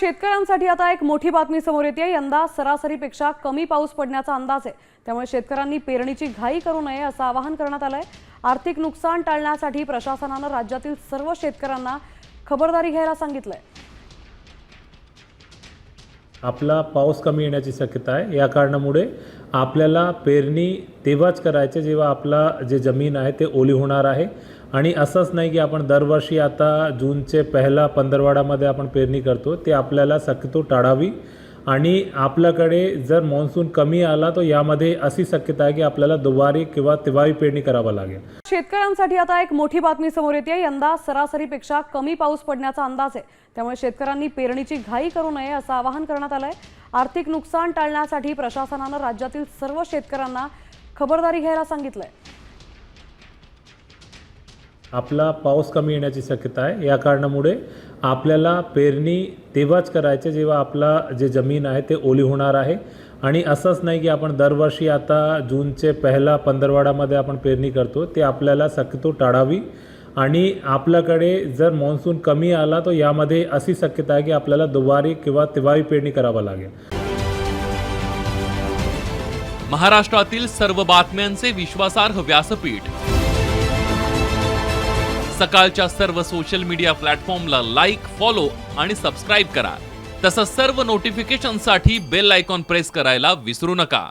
शेतकऱ्यांसाठी आता एक मोठी बातमी समोर येते। यंदा सरासरीपेक्षा कमी पाऊस पडण्याचा अंदाज आहे। त्यामुळे शेतकऱ्यांनी पेरणीची घाई करू नये असं आवाहन करण्यात आलंय। आर्थिक नुकसान टाळण्यासाठी प्रशासनाने राज्यातील सर्व शेतकऱ्यांना खबरदारी घ्यायला सांगितलंय। आपला पाऊस कमी येण्याची शक्यता आहे। या कारणामुळे आपल्याला पेरणी तेव्हाच करायचे जेव्हा आपला जे जमीन आहे ते ओली होणार आहे। आणि असंच नाही की आपण दरवर्षी आता जूनचे पहिला पंधरवड्यामध्ये आपण पेरणी करतो, ते आपल्याला शक्यतो टाळावी। आणि आपल्याकडे जर मॉन्सून कमी आला तर यामध्ये अशी शक्यता आहे की आपल्याला दुबारी किंवा तिमाही पेरणी करावी लागेल। शेतकऱ्यांसाठी आता एक मोठी बातमी समोर येते। यंदा सरासरीपेक्षा कमी पाऊस पडण्याचा अंदाज आहे। त्यामुळे शेतकऱ्यांनी पेरणीची घाई करू नये असं आवाहन करण्यात आलंय। आर्थिक नुकसान टाळण्यासाठी प्रशासनाने राज्यातील सर्व शेतकऱ्यांना खबरदारी घ्यायला सांगितलंय। आपला पाऊस कमी येण्याची शक्यता आहे। या कारणामुळे आपल्याला पेरणी तेव्हाच करायचे जेव्हा आपला जे जमीन आहे ते ओली होणार आहे। आणि असंच नाही की आपण दरवर्षी आता जूनचे पहिला पंधरवड्यामध्ये आपण पेरणी करतो, ते आपल्याला शक्यतो टाळावी। आणि आपल्याकडे जर मॉन्सून कमी आला तर यामध्ये अशी शक्यता आहे की आपल्याला दुबारी किंवा तिमाही पेरणी करावी लागेल। महाराष्ट्रातील सर्व बातम्यांचे विश्वासार्ह व्यासपीठ सकाळच्या सर्व सोशल मीडिया प्लॅटफॉर्मला लाईक, फॉलो आणि सबस्क्राईब करा। तसंच सर्व नोटिफिकेशनसाठी बेल आयकॉन प्रेस करायला विसरू नका।